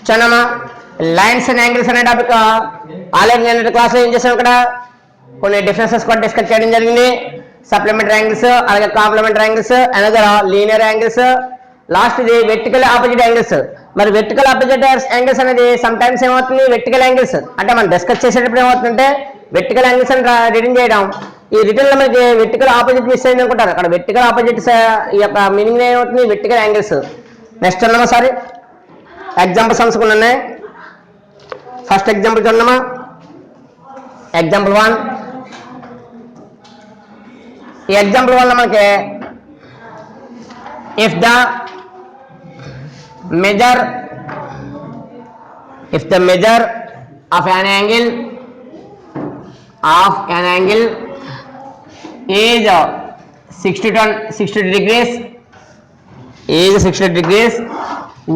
చూడమ్మా, lines and angles అనే topic already నేను క్లాస్లో ఏం చేసాం, ఇక్కడ కొన్ని డిఫరెన్సెస్ కూడా డిస్కస్ చేయడం జరిగింది. సప్లిమెంటరీ యాంగిల్స్, అలాగే complementary angles, another linear angles, last ఇది వెర్టికల్ ఆపోజిట్ యాంగిల్స్. మరి వెర్టికల్ ఆపోజిట్ యాంగిల్స్ అనేది సమ్ టైమ్స్ ఏమవుతుంది, వెర్టికల్ యాంగిల్స్ అంటే మనం డిస్కస్ చేసేటప్పుడు ఏమవుతుందంటే వెర్టికల్ యాంగిల్స్ అని రిటర్న్ చేయడం. ఈ రిటర్న్ లో మనకి వెర్టికల్ ఆపోజిట్ మిస్ అయింది అనుకుంటారు. అక్కడ వెర్టికల్ ఆపోజిట్స్ ఈ యొక్క మీనింగ్ ఏమవుతుంది, వెర్టికల్ యాంగిల్స్. నెక్స్ట్ చూడమ్మా, సారీ ఎగ్జాంపుల్స్ అనుకున్నాయి. ఫస్ట్ ఎగ్జాంపుల్ చూడమ్మా, ఎగ్జాంపుల్ 1. ఈ ఎగ్జాంపుల్ వల్ల మనకి if the measure of an angle is 60 degrees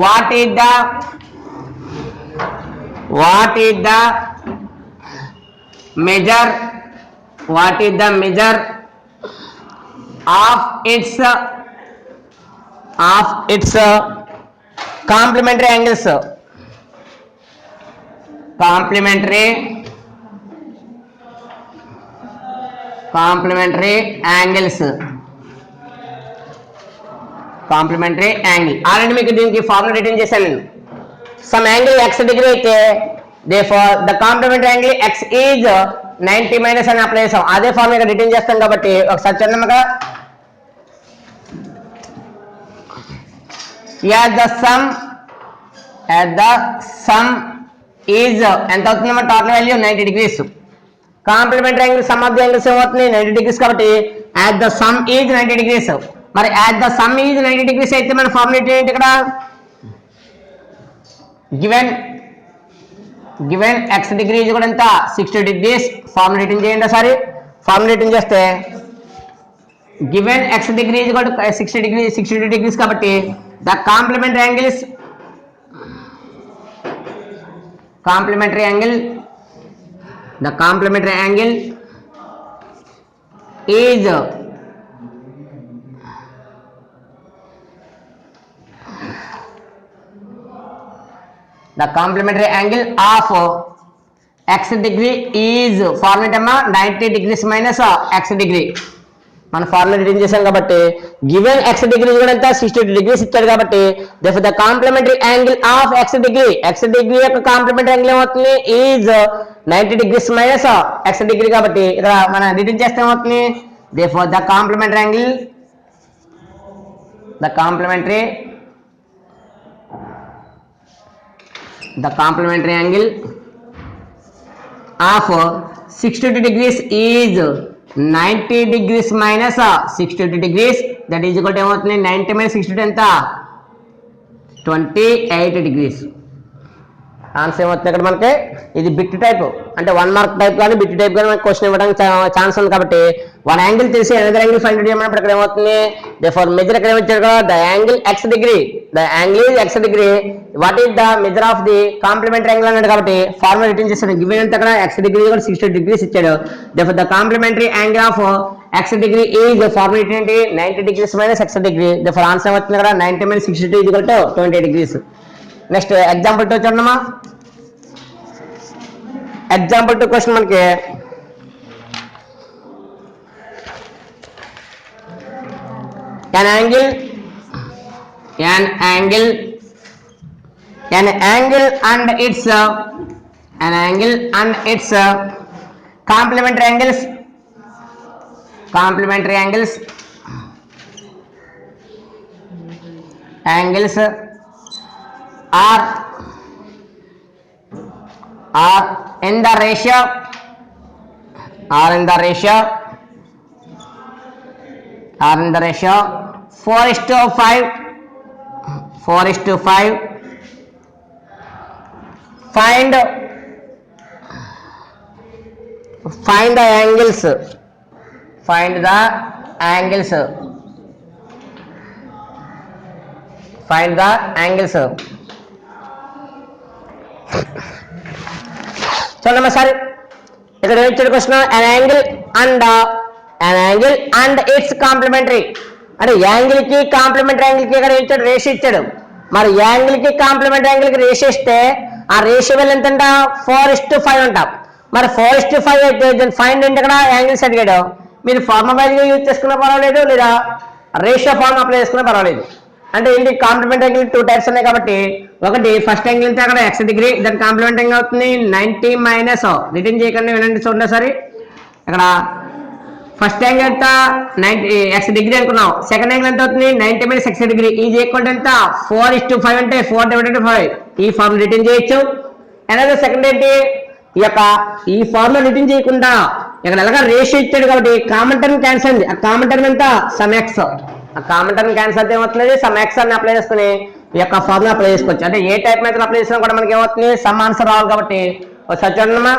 what is the measure of its complementary angles. Complementary angle already మీకు దీనికి ఫార్ములా రిటర్న్ చేశాను నేను. సమ్ యాంగిల్ x డిగ్రీ అయితే therefore the complementary angle x is 90 minus అని apply చేసాం. అదే formula return చేస్తాం కాబట్టి ఒకసారి చూద్దాం. కదా as the sum is ఎంత అవుతుందమ్మా, total value 90 degrees. Complementary angle sum of the angles ఏమవుతుంది, 90 degrees కాబట్టి as the sum is 90 degrees. మరి as the sum is 90 degrees అయితే మన ఫార్ములా ఏంటి, ఇక్కడ గివెన్ x డిగ్రీ కూడా ఎంత 60 degrees. ఫార్ములా రిటర్న్ చేయండి ఒకసారి. ఫార్ములా రిటర్న్ చేస్తే గివెన్ x డిగ్రీ కూడా 60 degrees కాబట్టి the complementary angle is of x degree is formula 90 degrees minus x degree. మన ఫార్ములా రిటర్న్ చేసాం కాబట్టి గివెన్ x డిగ్రీ కూడా ఎంత 60 degrees ఇచ్చాడు కాబట్టి therefore the complementary angle of x degree యొక్క కాంప్లిమెంటరీ యాంగిల్ ఏమవుతుంది, is 90 degrees minus x degree కాబట్టి ఇక్కడ మనం రిటర్న్ చేస్తే ఏమవుతుంది, therefore the complementary angle of 62 degrees is 90 degrees minus 62 degrees that is equal to ఏమవుతుంది, 90 minus 62 ఎంత 28 degrees. ఆన్సర్ ఏమవుతుంది ఇక్కడ మనకి, ఇది బిట్ టైప్ అంటే 1 మార్క్ టైప్ కానీ బిట్ టైప్ కానీ మనకి క్వశ్చన్ ఇవ్వడానికి ఛాన్స్ ఉంది కాబట్టి వన్ యాంగిల్ తెలిసి అనదర్ యాంగిల్ ఫైండ్ అవుట్ చేయమన్నప్పుడు ఇక్కడ ఏమవుతుంది, therefore మెజర్ ఇక్కడ ఏమిచ్చారు కదా, the angle is x degree what is the measure of the complementary angle అన్నాడు కాబట్టి ఫార్ములా రిటర్న్ చేస్తాడు. గివెన్ ఎంత అక్కడ x degree కూడా 60 degrees ఇచ్చాడు. therefore the complementary angle of x degree is formula ఏంటి, 90 degrees minus x degree. therefore answer ఏమవుతుంది ఇక్కడ 90 minus 62 is equal to 28 degrees. Next example 2 చూడమ్మా. ఎగ్జాంపుల్ 2 క్వశ్చన్ మనకి an angle and its complementary angles are in the ratio 4:5. Find the angles. చూడండి సరే, ఇక్కడ ఇచ్చిన question an angle and its complementary అంటే angle కి కాంప్లిమెంటరీ యాంగిల్ కి ఇక్కడ ఇచ్చాడు, రేషియో ఇచ్చాడు. మరి యాంగిల్ కి కాంప్లిమెంట్ యాంగిల్ కి రేషియో ఇస్తే ఆ రేషియో వాల్యూ ఎంత అంట 4:5 అంటాం. మరి 4:5 అయితే దీని ఫైండ్ ఏంటి ఇక్కడ యాంగిల్స్ అడిగాడు. మీరు ఫార్ములా వాల్యూ యూజ్ చేసుకున్నా పర్వాలేదు, లేదా రేషియో ఫార్మ్ అప్లై చేసుకున్నా పర్వాలేదు. అంటే ఏంటి కాంప్లిమెంట్ యాంగిల్ 2 టైప్స్ ఉన్నాయి కాబట్టి, ఒకటి ఫస్ట్ యాంగిల్ అయితే అక్కడ x డిగ్రీ, దాని కాంప్లిమెంట్ యాంగిల్ అవుతుంది 90 మైనస్ రిటర్న్ చేయకుండా వినండి చూడండి సరే. ఇక్కడ ఫస్ట్ యాంగిల్ ఎంత 90 x డిగ్రీ అనుకున్నాం. సెకండ్ యాంగిల్ ఎంత అవుతుంది 90 minus x degree is equal to ఎంత 4:5 అంటే 4/5 ఈ ఫార్మ్ రిటర్న్ చేయొచ్చు. అనేది సెకండ్ ఏంటి ఈ ఫార్మ్ లో రిటర్న్ చేయకుండా ఇక్కడ ఎలాగా రేషియో ఇచ్చాడు కాబట్టి కామన్ టర్మ్ క్యాన్సిల్ అయింది. ఆ కామన్ టర్మ్ ఎంత సమ్ ఎక్స్, ఆ కామన్ టర్మ్ క్యాన్సిల్ అయితే ఏమవుతుంది సమ్ ఎక్స్ అని అప్లై చేసుకుని ఈ యొక్క ఫార్ములా అప్లై చేసుకోవచ్చు. అంటే ఏ టైప్ మెథడ్ అప్లై చేసినా కూడా మనకి ఏమవుతుంది సమ్ ఆన్సర్ రావాలి. కాబట్టి ఒకసారి చూడమ్మా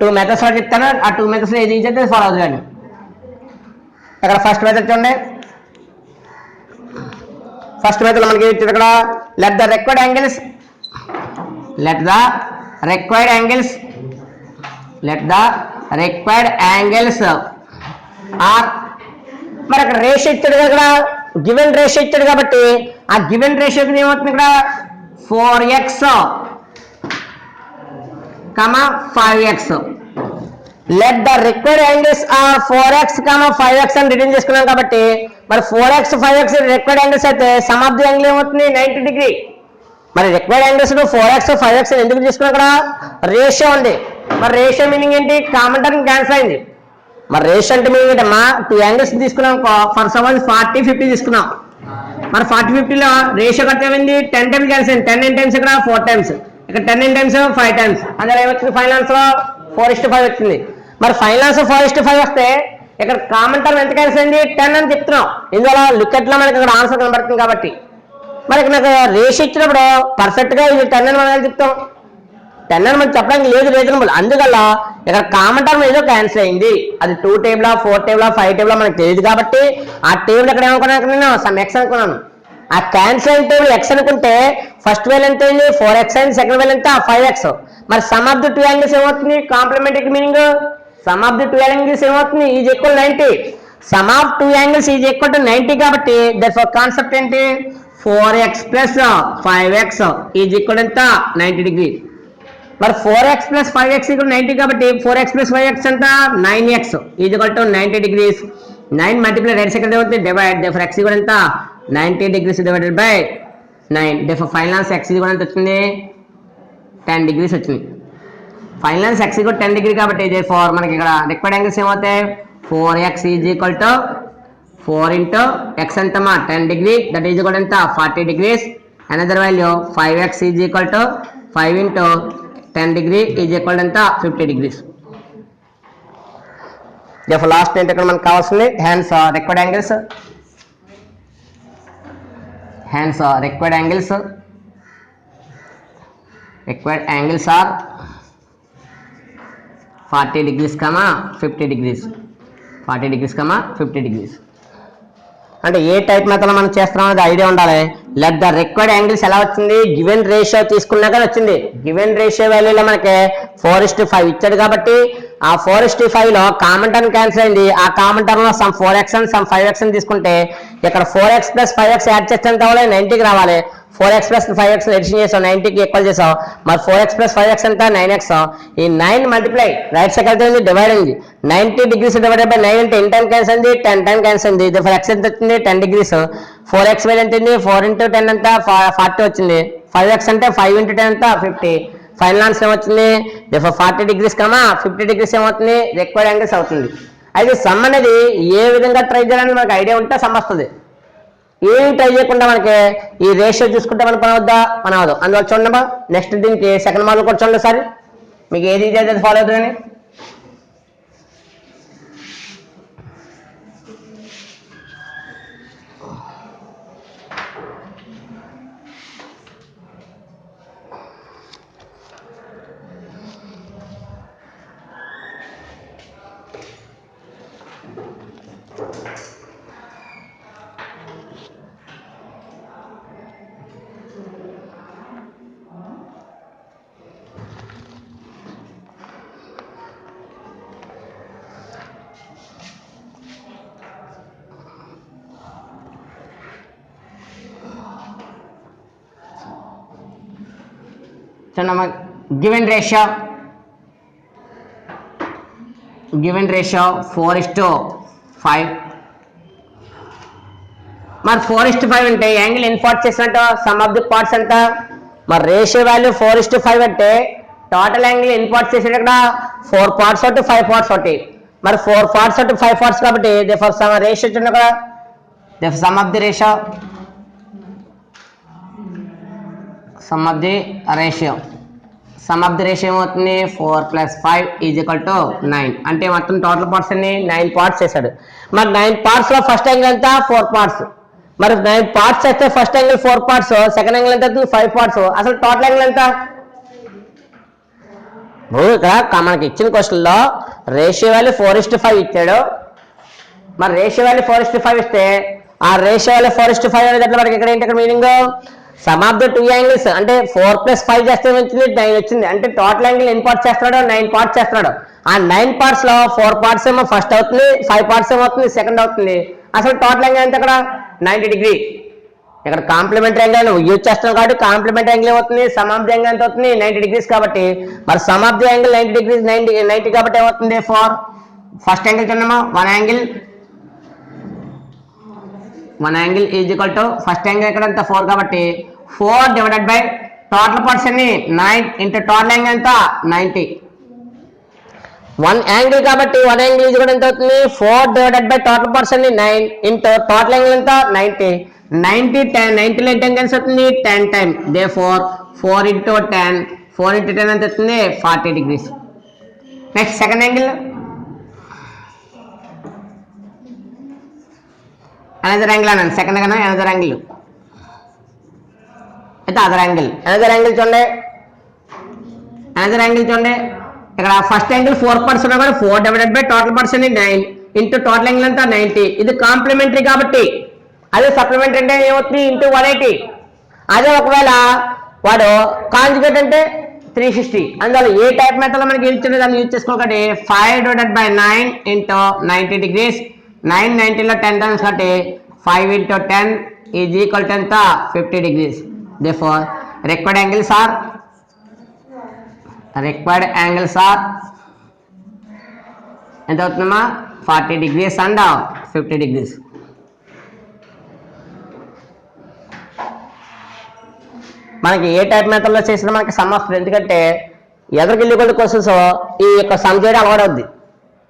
2 మెథడ్స్ చెప్తాను, ఆ 2 మెథడ్స్ ఏది ఈజీ అయితే ఫాలో అవుతుంది. ఇక్కడ ఫస్ట్ మెథడ్ చూడండి. ఫస్ట్ మెథడ్ మనకి ఇక్కడ let the required angles are, మరి అక్కడ రేషియో ఇచ్చాడు కదా, ఇక్కడ గివెన్ రేషియో ఇచ్చాడు కాబట్టి ఆ గివెన్ రేషియోకి ఏమవుతుంది ఇక్కడ 4x, 5x. Let the required angles are 4x, 5x అని రిటర్న్ చేసుకున్నాం కాబట్టి మరి 4x, 5x రిక్వైర్డ్ యాంగిల్స్ అయితే సమ్ ఆఫ్ ది యాంగిల్ ఏమవుతుంది 90 డిగ్రీ. మరి రిక్వైర్డ్ యాంగిల్స్ 4x, 5x ఎందుకు తీసుకున్నాం ఇక్కడ రేషియో ఉంది. మరి రేషియో మీనింగ్ ఏంటి కామన్ టర్మ్ క్యాన్సిల్ అయింది. మరి రేషియో అంటే మీనింగ్ ఏంటమ్మా 2 యాంగిల్స్ తీసుకున్నాం ఫర్ సపోజ్ 40, 50 తీసుకున్నాం. మరి 40, 50లో రేషియో కట్ అయింది 10 టైమ్స్ క్యాన్సిల్ అయింది. 10 టైమ్స్ ఇక్కడ 4 టైమ్స్, ఇక్కడ 10 టైమ్స్ 5 టైమ్స్, అదే ఏమొచ్చింది ఫైనల్ ఆన్సర్ 4:5 వచ్చింది. మరి ఫైనల్ ఆన్సర్ 4:5 వస్తే ఇక్కడ కామన్ టర్మ్ ఎంత క్యాన్సిల్ అయింది 10 అని చెప్తున్నాం. ఇందువల్ల లుక్ లో మనకి ఇక్కడ ఆన్సర్ కనబడుతుంది కాబట్టి. మరి ఇక్కడ నాకు రేషియో ఇచ్చినప్పుడు పర్ఫెక్ట్ గా ఇది 10 అని మనం చెప్తాం. 10 అని మనం చెప్పడానికి లేదు రీజనబుల్. అందువల్ల ఇక్కడ కామన్ టర్మ్ ఏదో క్యాన్సిల్ అయింది. అది 2 టేబుల్, 4 టేబుల్, 5 టేబుల్ మనకు తెలియదు కాబట్టి ఆ టేబుల్ ఎక్కడ ఏమనుకున్నాను నేను సమ్ ఎక్స్ అనుకున్నాను. ఆ క్యాన్సిల్ అయిన టేబుల్ ఎక్స్ అనుకుంటే ఫస్ట్ వేల్ ఎంత అయింది 4x అయింది, సెకండ్ వేల్ ఎంత 5x. మరి సమ్ ఆఫ్ ది 2 యాంగిల్స్ ఏమవుతుంది complementary meaning sum of the 2 angles ఏమవుతుంది is equal 90. Sum of 2 angles is equal to 90 కాబట్టి దట్స్ కాన్సెప్ట్ ఏంటి 4x plus 5x is equal ఎంత 90 డిగ్రీ. మరి 4x ప్లస్ 5x ఈక్వల్ 90 కాబట్టి 4x plus 5x ఎంత 9x is equal to 90 degrees. 9 multiply right second అవుతుంది divide దేఫర్ x equal ఎంత 90 degrees divided by 9. దేఫర్ final answer x equal ఎంత వచ్చింది 10 degrees వచ్చింది. Final answer x equal 10 degree కాబట్టి దేఫర్ మనకి ఇక్కడ రిక్వైర్డ్ యాంగిల్స్ ఏమవుతాయి 4x is equal to 4 into x ఎంతమా 10 degree that is equal ఎంత 40 degrees. Another value 5x is equal to 5 into 10 degree is equal ఎంత 50 degrees. దేఫర్ last ఏంటి ఇక్కడ మనకు కావాల్సింది hands required angles. Required angles are 40 degrees, 50 degrees. 40 degrees, 50 degrees. అంటే ఏ type method మనం చేస్తున్నాం అనేది ఐడియా ఉండాలి. లెట్ ద రిక్వైర్డ్ యాంగిల్స్ ఎలా వచ్చింది గివెన్ రేషియో తీసుకున్నాక వచ్చింది. గివెన్ రేషియో వాల్యూలో మనకి 4:5 ఇచ్చాడు కాబట్టి ఆ 4:5 లో కామన్ టర్మ్ క్యాన్సిల్ అయింది. ఆ కామన్ టర్మ్ లో సమ్ 4x అని సమ్ 5x అని తీసుకుంటే ఇక్కడ 4x ప్లస్ 5x యాడ్ చేస్తే ఎంత అవ్వాలి 90కి రావాలి. 4x ప్లస్ 5x ఎడిషన్ చేసాం 90కి ఈక్వల్ చేసాం. మరి 4x ప్లస్ 5x ఎంత 9x. ఈ 9 మల్టిప్లై రైట్ సైడ్ అయితే డివైడ్ అయింది 90 డిగ్రీస్ డివైడెడ్ బై 9 అంటే 10 టైమ్ క్యాన్సిల్ అయింది 10 టైమ్ క్యాన్సిల్ అయింది. దేఫర్ x ఎంత వచ్చింది 10 డిగ్రీస్. 4x వాల్యూ ఎంత అయింది 4 ఇంటూ 10 ఎంత 40 వచ్చింది. 5x అంటే 5 ఇంటూ 10 ఎంత 50. ఫైనల్ ఆన్సర్ ఏమవుతుంది దేఫర్ 40 డిగ్రీస్ 50 డిగ్రీస్ ఏమవుతుంది రిక్వైర్డ్ యాంగిల్స్ అవుతుంది. అయితే సమ్ అనేది ఏ విధంగా ట్రై చేయాలని మనకు ఐడియా ఉంటే సమ్ వస్తుంది. ఏం ట్రై చేయకుండా మనకి ఈ రేషియో చూసుకుంటే మన పని వద్దా మన అవదు. అందువల్ల చూడండి నెక్స్ట్ దీనికి సెకండ్ మోడల్ కూడా చూడండి సార్ మీకు ఏది అయితే ఫాలో అవుతుందని. చూడమ్మా, గివెన్ రేషియో 4:5. మరి 4:5 అంటే యాంగిల్ ఎన్ని పార్ట్స్ చేసినట్టు, సమ్ ఆఫ్ ది పార్ట్స్ ఎంత. మరి రేషియో వాల్యూ 4:5 అంటే టోటల్ యాంగిల్ ఎన్ని పార్ట్స్ చేసాడు ఇక్కడ, 4 పార్ట్స్ ఒకటి 5 పార్ట్స్ ఒకటి. మరి 4 పార్ట్స్ ఒకటి 5 పార్ట్స్ కాబట్టి దేర్ఫోర్ సమ్ రేషియో చూడండి అక్కడ, therefore some of the ratio ఏమవుతుంది, 4 + 5 = 9. అంటే మొత్తం టోటల్ పార్ట్స్ అన్ని 9 పార్ట్స్ చేశాడు. మరి 9 పార్ట్స్ లో ఫస్ట్ యాంగిల్ ఎంత, 4 పార్ట్స్. మరి 9 పార్ట్స్ అయితే first angle 4 parts, second angle ఎంత అవుతుంది, 5 పార్ట్స్. అసలు టోటల్ యాంగిల్ ఎంత. ఇక్కడ మనకి ఇచ్చిన క్వశ్చన్ లో రేషియో వాల్యూ 4:5 ఇచ్చాడు. మరి రేషియో వాల్యూ 4:5 ఇస్తే ఆ రేషియో వాల్యూ 4:5 అనేది ఎట్లా మనకి ఇక్కడ ఏంటి, ఇక్కడ meaning sum of the 2 angles అంటే 4 + 5 చేస్తే వచ్చింది 9 వచ్చింది. అంటే టోటల్ యాంగిల్ ఎన్ని పార్ట్స్ చేస్తున్నాడు, 9 పార్ట్స్ చేస్తున్నాడు. ఆ 9 పార్ట్స్ లో 4 పార్ట్స్ ఏమో ఫస్ట్ అవుతుంది, 5 పార్ట్స్ ఏమో అవుతుంది సెకండ్ అవుతుంది. అసలు టోటల్ యాంగిల్ ఎంత ఇక్కడ, 90 డిగ్రీ. ఇక్కడ కాంప్లిమెంటరీ యాంగిల్ యూజ్ చేస్తున్నాం కాబట్టి కాంప్లిమెంటరీ యాంగిల్ ఏమవుతుంది, సమ్ ఆఫ్ ది యాంగిల్ ఎంత అవుతుంది, 90 డిగ్రీస్. కాబట్టి మరి sum of the angle 90 degrees, 90 కాబట్టి ఏమవుతుంది, ఫస్ట్ యాంగిల్ చూడమ్మా, వన్ యాంగిల్ ఫస్ట్ యాంగిల్ ఇక్కడ ఎంత 4 కాబట్టి 4 డివైడెడ్ బై టోటల్ పార్ట్స్ అన్ని 9 ఇంటూ టోటల్ యాంగిల్ ఎంత 90. 1 యాంగిల్ కాబట్టి 1 యాంగిల్ ఇది కూడా ఎంత అవుతుంది, 4 డివైడెడ్ బై టోటల్ పార్ట్స్ అన్ని 9 ఇంటూ టోటల్ యాంగిల్ ఎంత 90. 90లో ఎంత యాంగిల్స్ అవుతుంది, 10 టైమ్. దేర్ఫోర్ 4 × 10 ఎంత అవుతుంది, 40 degrees. Next second angle, another angle అన్నాను, సెకండ్ కన్నా అనదర్ యాంగిల్ అయితే అనదర్ యాంగిల్ చూడండి. ఇక్కడ ఫస్ట్ యాంగిల్ 4 పార్ట్స్ ఉన్నా కూడా 4 డివైడెడ్ బై టోటల్ పార్ట్స్ అన్ని 9 ఇంటూ టోటల్ యాంగిల్ అంతా 90. ఇది కాంప్లిమెంటరీ కాబట్టి, అదే సప్లిమెంటరీ అంటే ఏమవుతుంది, ఇంటూ 180. అదే ఒకవేళ వాడు కాంజుగేట్ అంటే 360. అందువల్ల ఏ టైప్ మెథడ్ మనకి ఇచ్చిన దాన్ని యూజ్ చేసుకోకండి. 5 divided by 9 into 90 degrees. 9 90లో 10 times కాబట్టి 5 × 10 = ఎంత, 50 degrees. Therefore, required angles are ఎంత అవుతుందమ్మా, 40 డిగ్రీస్ అండ్ 50 డిగ్రీస్. మనకి ఏ టైప్ మెథడ్లో చేసినా మనకి సమ్ వస్తుంది. ఎందుకంటే ఎదురుకెళ్ళి కొన్ని క్వశ్చన్స్ ఈ యొక్క సమ్ చేయడం అలవాటు అవుద్ది.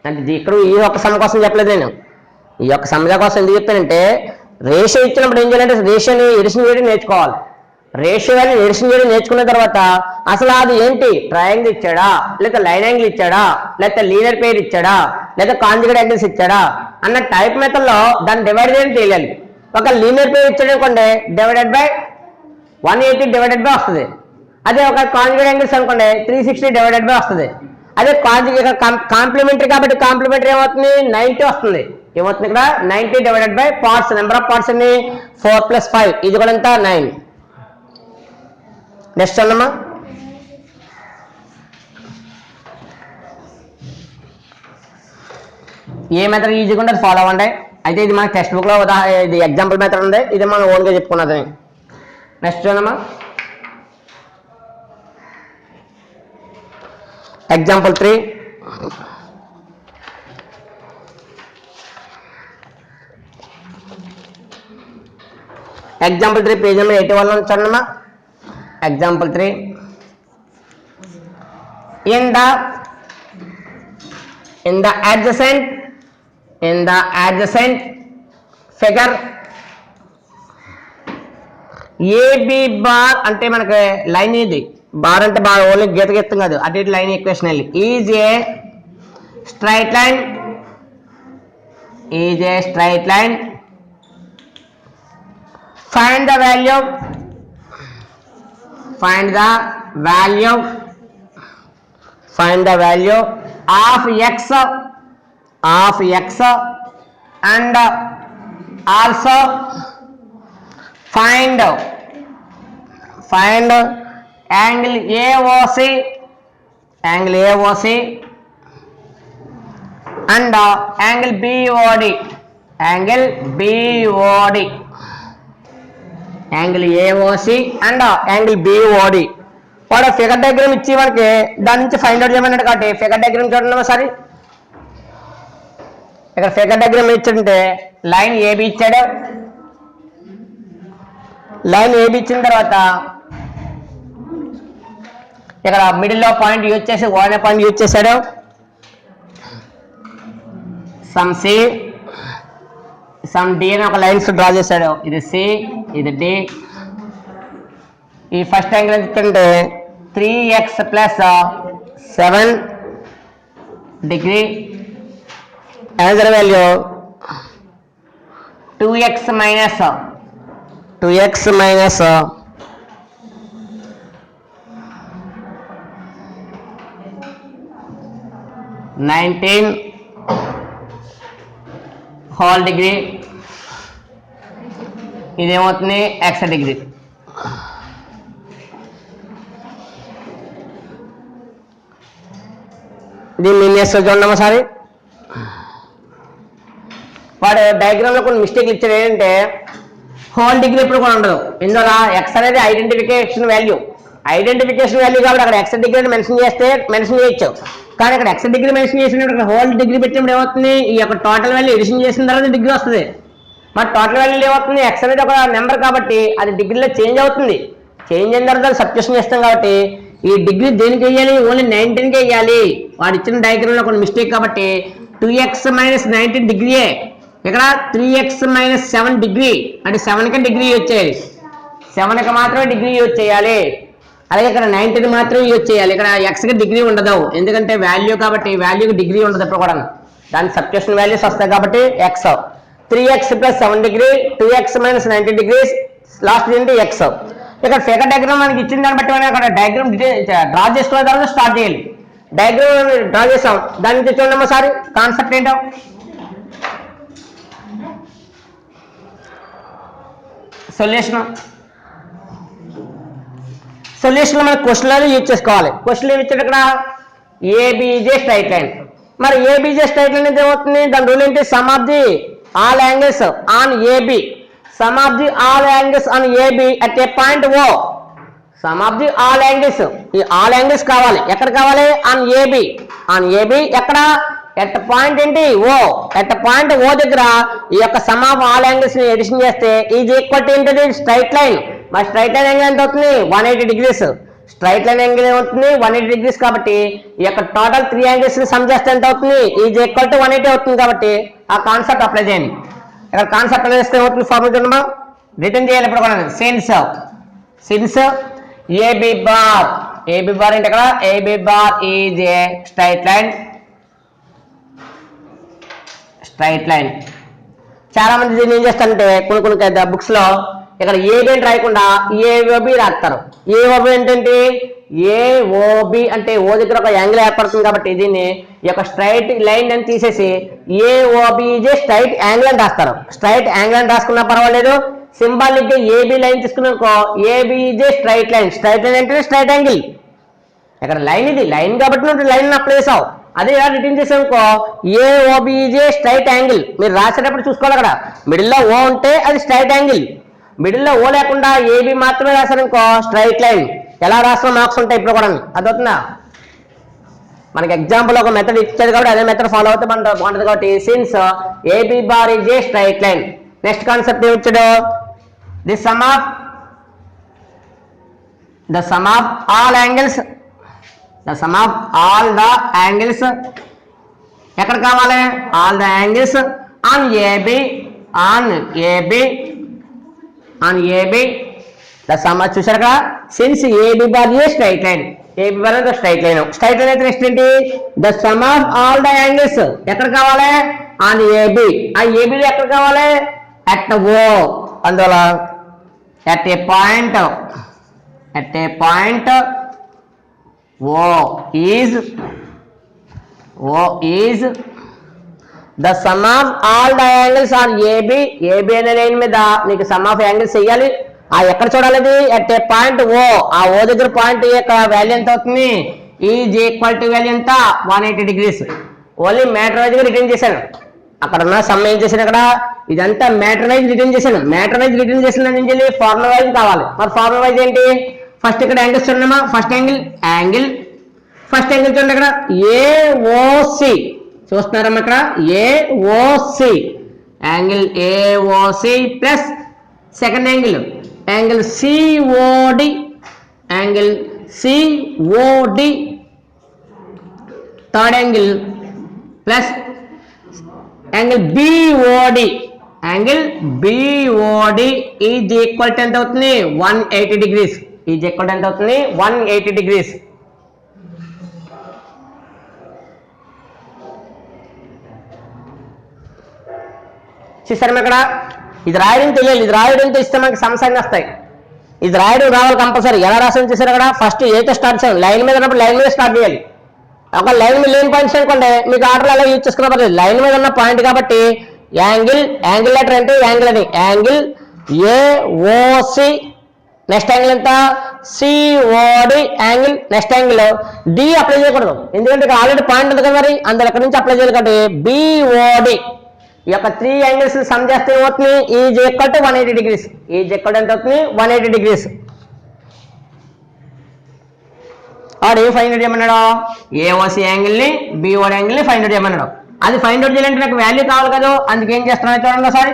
అంటే ఇక్కడ ఈ యొక్క సమ్ కోసం చెప్పలేదు నేను, ఈ యొక్క సమస్య కోసం ఎందుకు చెప్పానంటే రేషియో ఇచ్చినప్పుడు ఏం చేయాలంటే రేషియోని ఎడిషన్ చేయడం నేర్చుకోవాలి. రేషియో వాల్యూ ఎడిషన్ చేయడం నేర్చుకున్న తర్వాత అసలు అది ఏంటి, ట్రయాంగిల్ ఇచ్చాడా, లేక లైన్ యాంగిల్ ఇచ్చాడా, లేకపోతే లీనియర్ పెయిర్ ఇచ్చాడా, లేదా కాంజుగేట్ యాంగిల్స్ ఇచ్చాడా అన్న టైప్ మెథడ్ లో దాన్ని డివైడ్ చేయడం తెలియాలి. ఒక లీనియర్ పెయిర్ ఇచ్చాడు అనుకోండి, డివైడెడ్ బై 180 డివైడెడ్ బై వస్తుంది. అదే ఒక కాంజుగేట్ యాంగిల్స్ అనుకోండి, 360 డివైడెడ్ బై వస్తుంది. అదే కాంజుగేట్ కాంప్లిమెంటరీ కాబట్టి కాంప్లిమెంటరీ ఏమవుతుంది, 90 వస్తుంది. ఏమవుతుంది ఇక్కడ 90 divided by parts, number of parts అన్ని 4 + 5 ఇది కూడా ఎంత 9. నెక్స్ట్ అన్నమా, ఏ మెథడ్ ఈజీగా ఉంటుంది ఫాలో అవ్వండి. అయితే ఇది మన టెక్స్ట్ బుక్ లో ఇది ఎగ్జాంపుల్ మెథడ్ ఉంది, ఇది మనం ఓన్గా చెప్పుకున్నది. నెక్స్ట్ అన్నమా, ఎగ్జాంపుల్ 3. ఎగ్జాంపుల్ 3 పేజ్ నెంబర్ 81 ఉంచండమ్మా. Example 3 in the adjacent figure AB bar అంటే మనకి లైన్, ఇది బార్ అంటే బార్ ఓన్లీ గీత గీతం కాదు, అటు ఇటు లైన్ ఈక్వేషన్ వెళ్ళి is a straight line find the value of x and also find angle AOC and angle BOD. Angle AOC and angle BOD. వాడు ఫిగర్ డయాగ్రామ్ ఇచ్చి మనకి దాని నుంచి ఫైండ్ అవుట్ చేయమన్నాడు కాబట్టి ఫిగర్ డయాగ్రామ్ చూడండి ఒకసారి. ఇక్కడ ఫిగర్ డయాగ్రామ్ ఇచ్చింటే లైన్ ఏబి ఇచ్చాడు. లైన్ ఏబి ఇచ్చిన తర్వాత ఇక్కడ మిడిల్లో పాయింట్ యూజ్ చేసి ఓ అనే పాయింట్ యూజ్ చేశాడు. సమ్ సి సమ్ డి అని ఒక లైన్స్ డ్రా చేశాడు. ఇది సి, ఇది డి. ఈ ఫస్ట్ యాంగిల్ ఏంటంటే 3x plus 7 degree. Another value 2x minus 19 whole degree. ఇదేమవుతుంది x డిగ్రీ. దీన్ని నెక్స్ట్ చూడండి ఒకసారి. వాడు డయాగ్రామ్ లో కొన్ని మిస్టేక్లు ఇచ్చాడు. ఏంటంటే హోల్ డిగ్రీ ఎప్పుడు కూడా ఉండదు. ఇందులో ఎక్స్ అనేది ఐడెంటిఫికేషన్ వాల్యూ కాబట్టి అక్కడ ఎక్స్ డిగ్రీ మెన్షన్ చేయొచ్చు. కానీ ఇక్కడ ఎక్స్ డిగ్రీ మెన్షన్ చేసినప్పుడు ఇక్కడ హోల్ డిగ్రీ పెట్టినప్పుడు ఏమవుతుంది, ఈ యొక్క టోటల్ వాల్యూ ఎడిషన్ చేసిన తర్వాత డిగ్రీ వస్తుంది. మరి టోటల్ వాల్యూ ఏమవుతుంది, ఎక్స్ అనేది ఒక నెంబర్ కాబట్టి అది డిగ్రీలో చేంజ్ అవుతుంది. చేంజ్ అయిన తర్వాత సబ్స్టిట్యూషన్ చేస్తాం కాబట్టి ఈ డిగ్రీ దేనికి వేయాలి, ఓన్లీ 19కి వేయాలి. వాడు ఇచ్చిన డయాగ్రామ్ లో కొన్ని మిస్టేక్ కాబట్టి 2x మైనస్ 19 డిగ్రీయే. ఇక్కడ 3x మైనస్ 7 డిగ్రీ అంటే 7కి డిగ్రీ యూజ్ చేయాలి. 7కి మాత్రమే డిగ్రీ యూజ్ చేయాలి. అలాగే ఇక్కడ 19 మాత్రమే యూజ్ చేయాలి. ఇక్కడ ఎక్స్కి డిగ్రీ ఉండదు, ఎందుకంటే వాల్యూ కాబట్టి వాల్యూకి డిగ్రీ ఉండదు ఎప్పుడు కూడా. దాని సబ్స్టిట్యూషన్ వాల్యూస్ వస్తాయి కాబట్టి X 3x plus 7 degree 2x minus 19 degrees last ఏంటి ఎక్స్. ఇక్కడ ఫిగర్ డయాగ్రామ్ మనకి ఇచ్చిన దాన్ని బట్టి మనం అక్కడ డయాగ్రామ్ డ్రా చేసుకునే తర్వాత స్టార్ట్ చేయాలి. డయాగ్రామ్ డ్రా చేసాం, దాని నుంచి చూడండి ఒకసారి కాన్సెప్ట్ ఏంటో. సొల్యూషన్ మనం క్వశ్చన్ యూజ్ చేసుకోవాలి. క్వశ్చన్ ఏమి ఇచ్చాడు ఇక్కడ, ఏబీజే స్ట్రైట్ లైన్. మరి ఏబీజే స్ట్రైట్ లైన్ ఏమవుతుంది, దాని రూల్ ఏంటి, sum of the all angles on A B. Sum of the all angles on A B at A point O. Sum of the all angles, ఈ all angles కావాలి. ఎక్కడ కావాలి, on A B. On A B ఎక్కడ, at point ఏంటి O. At point O దగ్గర ఈ యొక్క sum of all angles ని ఎడిషన్ చేస్తే ఈజ్ ఈక్వల్ టు ఏంటిది, స్ట్రైట్ లైన్. మరి స్ట్రైట్ లైన్ యాంగిల్ ఎంత అవుతుంది, 180 డిగ్రీస్. స్ట్రైట్ లైన్ యాంగిల్ ఏమవుతుంది, 180 డిగ్రీస్. కాబట్టి ఈ యొక్క టోటల్ 3 యాంగిల్స్ ని సమ్ చేస్తే ఎంత అవుతుంది, ఈజ్ ఈక్వల్ టు 180 అవుతుంది. కాబట్టి ఆ కాన్సెప్ట్ అప్లై చేయండి. ఇక్కడ కాన్సెప్ట్ అప్లై చేస్తే ఏమవుతుంది, ఫార్ములా చూడమ్మా, రిటర్న్ చేయాలి ఇప్పుడు కూడా. సిన్స్ ఏబి బార్ అంటే ఇక్కడ A B bar is a straight line. చాలా మంది దీన్ని ఏం చేస్తారంటే కొన్ని బుక్స్ లో ఇక్కడ ఏబి అని రాయకుండా ఏఓబి రాస్తారు. ఏఓబి ఏంటంటే ఏఓబి అంటే ఓ దగ్గర ఒక యాంగిల్ ఏర్పడుతుంది కాబట్టి దీన్ని ఈ యొక్క స్ట్రైట్ లైన్ అని తీసేసి ఏఓబిజే స్ట్రైట్ యాంగిల్ అని రాస్తారు. స్ట్రైట్ యాంగిల్ అని రాసుకున్నా పర్వాలేదు. సింబాలిక్ గా ఏబి లైన్ తీసుకున్నాకో ABJ straight line. Straight line అంటే స్ట్రైట్ యాంగిల్. ఇక్కడ లైన్ ఇది లైన్ కాబట్టి నువ్వు లైన్ అప్లై చేసావు. అదే ఇలా రిటర్న్ చేసానుకో ఏఓబిజే స్ట్రైట్ యాంగిల్. మీరు రాసేటప్పుడు చూసుకోవాలి, అక్కడ మిడిల్లో ఓ ఉంటే అది స్ట్రైట్ యాంగిల్. మిడిల్లో ఓ లేకుండా ఏబి మాత్రమే రాశారనుకో స్ట్రైట్ లైన్. ఎలా రాసిన మార్క్స్ ఉంటాయి ఇప్పుడు కూడా, అదవుతుందా. మనకి ఎగ్జాంపుల్ ఒక మెథడ్ ఇచ్చేది కాబట్టి అదే మెథడ్ ఫాలో అవుతే మన బాగుంటుంది. కాబట్టి since A B bar is a straight line. Next concept ఏమి ఇచ్చాడు, the sum of all angles. The sum of all the angles ఎక్కడ కావాలి, all the angles on A B the sum. చూసారు కదా, since A B bar a straight line. A B bar అనేది straight line. Straight line అయితే next ఏంటి, the sum of all the angles ఎక్కడ కావాలి, on AB. ఆ ఏబి ఎక్కడ కావాలి, అట్ ఓ. అందువల్ల at a point O is the sum of all the angles on AB. AB అనే లైన్ మీద నీకు సమ్ ఆఫ్ యాంగిల్స్ చేయాలి. ఆ ఎక్కడ చూడాలి, at a point O. ఆ O దగ్గర పాయింట్ యొక్క వాల్యూ ఎంత అవుతుంది, ఈజ్ ఈక్వల్ టు వాల్యూ ఎంత, 180 డిగ్రీస్. ఓన్లీ మ్యాటర్ వైజ్ గా రిటర్న్ చేశాను. అక్కడ ఉన్న సమ్ ఏం చేశాను, అక్కడ ఇదంతా మ్యాటర్ వైజ్ రిటర్న్ చేశాను. మ్యాటర్ వైజ్ రిటర్న్ చేసిన ఏం చేయాలి, ఫార్ములా వైజ్ కావాలి. మరి ఫార్ములా వైజ్ ఏంటి, ఫస్ట్ ఇక్కడ యాంగిల్స్ చూడమ్మా. ఫస్ట్ యాంగిల్ చూడండి ఇక్కడ ఏఓసి చూస్తున్నారమ్మా. ఇక్కడ AOC angle AOC plus second angle COD third angle plus angle BOD is equal to ఎంత అవుతుంది 180 డిగ్రీస్. ఈజ్ ఈక్వల్ టు ఎంత అవుతుంది 180 డిగ్రీస్. చూసారు ఇక్కడ ఇది రాయడం తెలియాలి. ఇది రాయడంతో ఇస్తే మనకి సమస్యలు వస్తాయి. ఇది రాయడం రావాలి కంపల్సరీ. ఎలా రాసాను చూసారు అక్కడ ఫస్ట్ ఏతో స్టార్ట్ చేయాలి. లైన్ మీద ఉన్నప్పుడు లైన్ మీద స్టార్ట్ చేయాలి. ఒక లైన్ మీద లేని పాయింట్స్ అనుకోండి మీకు ఆర్డర్ ఎలా యూజ్ చేసుకున్న పర్లేదు. లైన్ మీద ఉన్న పాయింట్ కాబట్టి యాంగిల్ లెటర్ అంటే యాంగిల్ అని యాంగిల్ ఏఓసి నెక్స్ట్ యాంగిల్ ఎంత C O D angle next angle D apply చేయకూడదు. ఎందుకంటే ఇక్కడ ఆల్రెడీ పాయింట్ ఉంది కదా మరి అందులో ఎక్కడి నుంచి అప్లై చేయాలి కాబట్టి బిఓడి ఈ యొక్క 3 యాంగిల్స్ సమ్ చేస్తే ఏమవుతుంది is equal to 180 degrees. Is equal to ఎంత అవుతుంది 180 డిగ్రీస్. ఆడు ఏ ఫైండ్ అవుట్ చేయమన్నాడు ఏఓసి యాంగిల్ని బిఓడి యాంగిల్ని ఫైండ్ అవుట్ చేయమన్నాడు. అది ఫైండ్ అవుట్ చేయాలంటే నాకు వాల్యూ కావాలి కదా. అందుకేం చేస్తున్నా చూడండి ఒకసారి.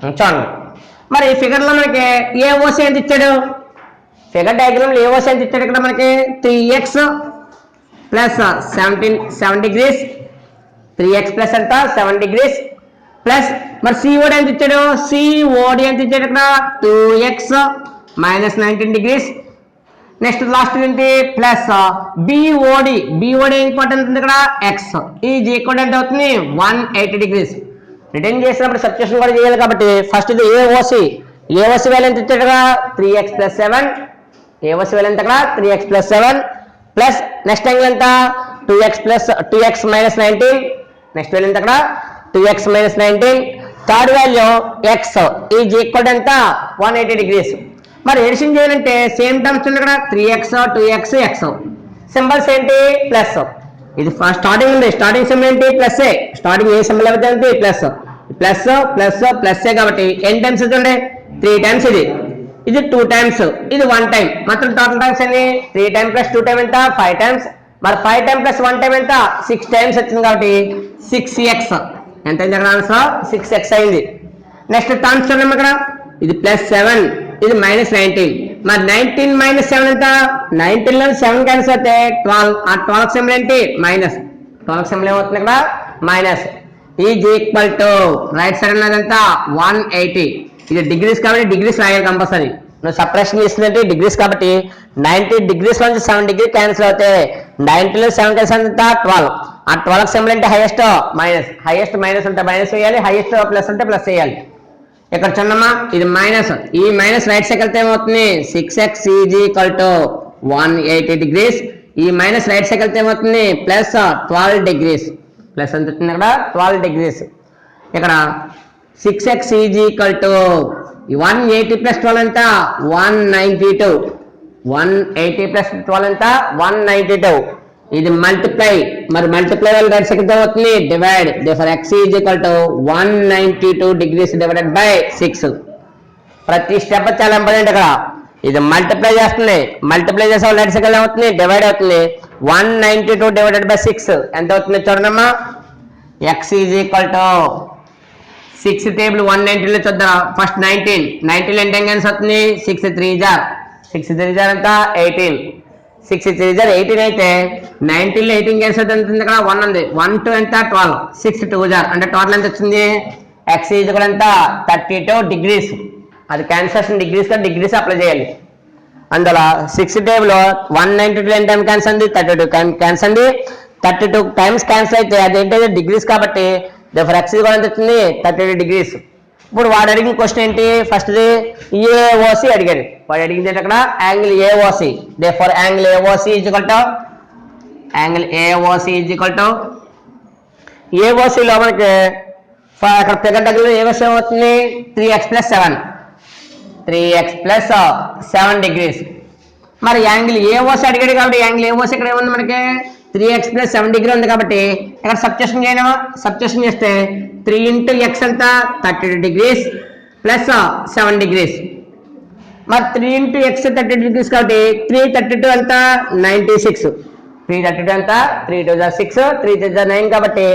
చూడండి మరి ఫిగర్లో మనకి ఏఓసి ఎంత ఇచ్చాడు. ఫిగర్ డయాగ్రామ్ లో ఏఓసి ఎంత ఇచ్చాడు. ఇక్కడ మనకి 3x plus 7 degrees 3x plus ఎంత 7 డిగ్రీస్ ప్లస్ మరి సిఓడి ఎంత ఇచ్చాడు. సిఓడి ఎంత ఇచ్చాడు ఇక్కడ 2x minus 19 degrees. Next last ఏంటి ప్లస్ బిఓడి ఇంపార్టెంట్ ఉంది ఇక్కడ ఎక్స్ ఈజ్ ఈక్వల్ ఎంత అవుతుంది 180 డిగ్రీస్. రిటర్న్ చేసినప్పుడు సబ్స్టిట్యూషన్ కూడా చేయాలి కాబట్టి ఫస్ట్ ఇది ఏఓసి వాల్యూ ఎంత ఇచ్చాడు కదా 3x ప్లస్ 7 ఏఓసి వాల్యూ ఎంత ఇక్కడ 3x plus 7 plus next angle ఎంత 2x మైనస్ 19 నెక్స్ట్ వాల్యూ ఎంత అక్కడ 2x minus 19 third value x is equal ఎంత 180 డిగ్రీస్. మరి ఎడిషన్ చేయాలంటే సేమ్ టర్మ్స్ ఉంది ఇక్కడ 3x 2x x సింబల్స్ ఏంటి ప్లస్. ఇది స్టార్టింగ్ ఉంది స్టార్టింగ్ సింబల్ ఏంటి ప్లస్ ఏ. స్టార్టింగ్ ఏ సింబల్ అయితే ప్లస్ ప్లస్ ప్లస్ ప్లస్ ఏ కాబట్టి ఎన్ని టైమ్స్ చూడండి 3 టైమ్స్ ఇది 2 టైమ్స్ ఇది 1 టైం మొత్తం టోటల్ టైమ్స్ ఎన్ని 3 టైమ్ ప్లస్ 2 టైం ఎంత 5 టైమ్స్. మరి 5 టైమ్ ప్లస్ 1 టైం ఎంత 6 టైమ్స్ వచ్చింది కాబట్టి 6x ఎంత అయింది అక్కడ ఆన్సర్ 6x అయింది. నెక్స్ట్ టర్మ్స్ చూడండి ఇక్కడ ఇది ప్లస్ 7 ఇది మైనస్ 19 మరి 19 మైనస్ 7 ఎంత 19 లో 7 క్యాన్సిల్ అయితే 12 ఆ 12 సింబల్ ఏంటి మైనస్ 12 సింబల్ ఏమవుతుంది ఇక్కడ minus is equal to right side ఉన్నదంతా 180. ఇది డిగ్రీస్ కాబట్టి డిగ్రీస్ రాయాలి కంపల్సరీ. నువ్వు సపరేషన్ చేస్తుందంటే డిగ్రీస్ కాబట్టి 90 డిగ్రీస్ నుంచి 7 డిగ్రీ క్యాన్సిల్ అవుతాయి. 90 లో 7 క్యాన్సిల్ అంతా 12 ఆ 12 సింబల్ అంటే హైయెస్ట్ మైనస్ అంటే మైనస్ వేయాలి హైయెస్ట్ ప్లస్ అంటే ప్లస్ వేయాలి. ఇక్కడ చూడమ్మా ఇది మైనస్ ఈ మైనస్ రైట్ సైడ్ వెళ్తే ఏమవుతుంది 6x is equal to 180 degrees. ఈ మైనస్ రైట్ సైడ్ వెళ్తే ఏమవుతుంది ప్లస్ 12 డిగ్రీస్ ప్లస్ ఎంత వచ్చింది ఇక్కడ 12 డిగ్రీస్. ఇక్కడ 6x is equal to 180 plus 12 ఎంత 192 180 ప్లస్ 12 ఎంత 192. ఇది మల్టిప్లై మరి మల్టిప్లై వల్ల రైట్ సైడ్ అవుతుంది divide there x is equal to 192 degrees divided by 6. ప్రతి స్టెప్ చాలా ఇంపార్టెంట్. ఇక్కడ ఇది మల్టిప్లై చేస్తుంది మల్టిప్లై చేసే రైట్ సైడ్ అవుతుంది డివైడ్ అవుతుంది 192 డివైడెడ్ బై 6 ఎంత అవుతుంది చూడండమ్మా x is equal to 6 table 190 లో చూద్దాం. ఫస్ట్ 19 లో ఎంత అవుతుంది 6 3 జార్ ఎంత 18 6 3 జార్ 18 అయితే 19 లో 18 క్యాన్సిల్ అవుతుంది ఇక్కడ 1 ఉంది 1 2 ఎంత 12 6 2 జార్ అంటే టోటల్ ఎంత వచ్చింది x ఈజ్ ఈక్వల్ ఎంత 32 డిగ్రీస్. అది క్యాన్సిలేషన్ డిగ్రీస్ గా డిగ్రీస్ అప్లై చేయాలి. అందులో 6 టేబుల్ 192 ఎంత క్యాన్సిల్ అండి 32 క్యాన్సిల్ అండి 32 టైమ్స్ క్యాన్సిల్ అయితే అదేంటంటే డిగ్రీస్ కాబట్టి దేర్ x ఈజ్ ఈక్వల్ ఎంత వచ్చింది 32 డిగ్రీస్. ఇప్పుడు వాడు అడిగిన క్వశ్చన్ ఏంటి ఫస్ట్ ఏఓసి అడిగాడు. వాడు అడిగింది అక్కడ angle AOC there angle AOC is equal to ఏఓసిలో మనకి అక్కడ ఫిగర్ దగ్గర ఏఓసి ఏమవుతుంది 3x ప్లస్ 7 డిగ్రీస్. మరి యాంగిల్ ఏఓసి అడిగాడు కాబట్టి యాంగిల్ ఏఓసి ఇక్కడ ఏముంది మనకి 3x ప్లస్ 7 డిగ్రీ ఉంది కాబట్టి ఇక్కడ సబ్స్టిట్యూషన్ చేయడమా, సబ్స్టిట్యూషన్ చేస్తే 3 ఇంటూ ఎక్స్ ఎంత 32 డిగ్రీస్ ప్లస్ 7 డిగ్రీస్. మరి 3 ఇంటూ ఎక్స్ 32 డిగ్రీస్ కాబట్టి 332 ఎంత 96. 332 ఎంత 3 2 6 3 3 9 కాబట్టి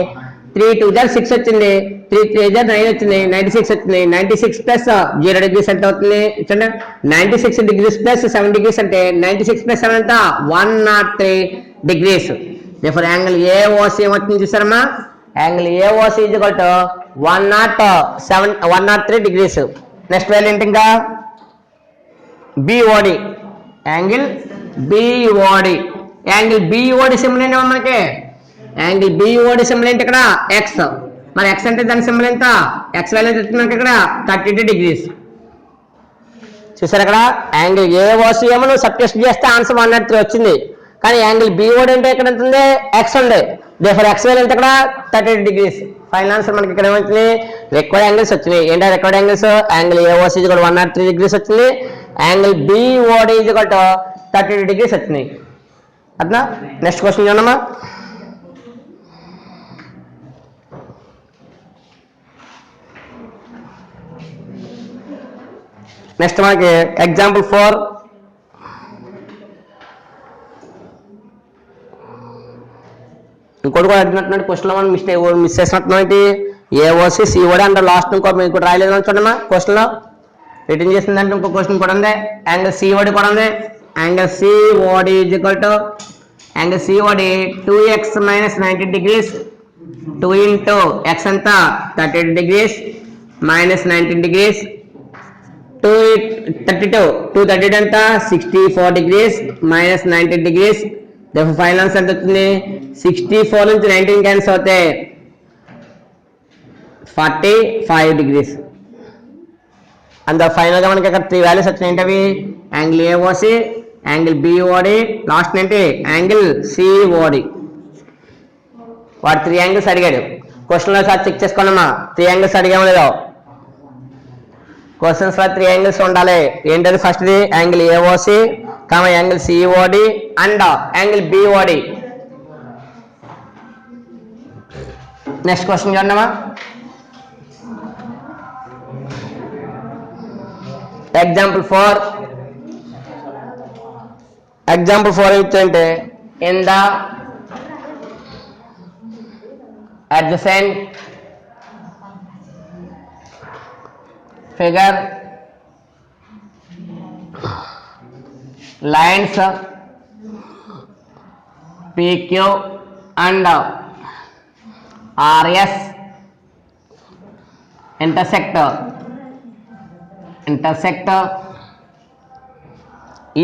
3 2 6 వచ్చింది, 3 3 9 వచ్చింది, 96 వచ్చింది. 96 ప్లస్ 0 డిగ్రీస్ ఎంత అవుతుంది చూడండి, 96 డిగ్రీస్ ప్లస్ 7 డిగ్రీస్ అంటే 96 ప్లస్ 7 ఎంత 103 డిగ్రీస్. therefore యాంగిల్ ఏఓసి ఏమవుతుంది చూసారమ్మా, angle AOC is equal to 103 degrees. Next value ఏంటి ఇంకా BOD, angle BOD. Angle BOD symbol ఏంటి మనకి, యాంగిల్ బిఓడి సింబల్ ఏంటి ఇక్కడ ఎక్స్. మరి ఎక్స్ అంటే దాని సింబల్ ఎంత, ఎక్స్ వాల్యూ చెప్తున్నాక ఇక్కడ 32 డిగ్రీస్. చూసారు అక్కడ యాంగిల్ ఏఓసి ఏమో నువ్వు సబ్స్టిట్యూట్ చేస్తే ఆన్సర్ 103 వచ్చింది. కానీ యాంగిల్ బిఓడి అంటే ఇక్కడ ఎంత ఉంది ఎక్స్ ఉంది, therefore ఎక్స్ వాల్యూ ఎంత ఇక్కడ 32 డిగ్రీస్. ఫైనల్ ఆన్సర్ మనకి ఇక్కడ ఏమవుతుంది రిక్వైర్డ్ యాంగిల్స్ వచ్చినాయి. ఏంటో required angles, angle AOC is equal to 103 degrees వచ్చింది, angle BOD is equal to 32 degrees వచ్చినాయి. అట్లా నెక్స్ట్ క్వశ్చన్ చూడమ్మా. నెక్స్ట్ మనకి ఎగ్జాంపుల్ 4. ఇంకోటి కూడా అడిగినట్టున్నాడు క్వశ్చన్లో మనం మిస్ చేసినట్టున్నాం ఏంటి, ఏఓసి సిఓడి అంటే లాస్ట్ ఇంకో మీకు కూడా రాయలేదు చూడమ్మా క్వశ్చన్లో రిటర్న్ చేసిందంటే ఇంకో క్వశ్చన్ కూడా ఉంది, యాంగిల్ సిఓడి కూడా ఉంది. Angle COD is equal to angle COD 2x minus 90 degrees 2 into X ఎంత 32 డిగ్రీస్ మైనస్ 19 డిగ్రీస్ 232 ఎంత 64 degrees minus 19 degrees. Final answer ఎంత వచ్చింది 64 నుంచి 19 క్యాన్సిల్ అవుతే 45 డిగ్రీస్. అందులో ఫైనల్ గా మనకి ఇక్కడ 3 వాల్యూస్ వచ్చినాయి. ఏంటవి angle AOC, angle BOD, last ఏంటి యాంగిల్ సిఓడి. వాడు 3 యాంగిల్స్ అడిగాడు క్వశ్చన్లో సార్ చెక్ చేసుకోండమ్మా 3 యాంగిల్స్ అడిగామో లేదో. క్వశ్చన్స్ లో 3 యాంగిల్స్ ఉండాలి. ఏంటది ఫస్ట్ది angle AOC, angle COD and angle BOD. Next question చూడమ్మా. ఎగ్జాంపుల్ 4. ఎగ్జాంపుల్ 4 ఏంటంటే in the adjacent figure lines PQ and RS intersect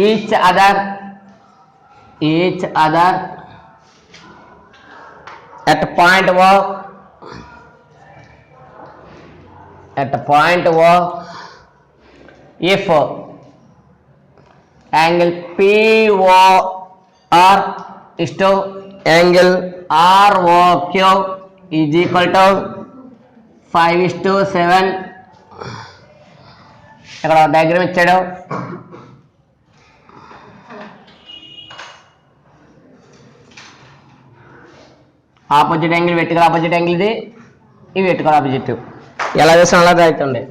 each other at point O, if angle POR is to angle ROQ is equal to 5:7. ఇక్కడ diagram ఇచ్చాడు. Opposite angle vertical opposite angle ఇది, ఇవి vertical opposite. ఎలా చేసినా అలా అవుతుంది.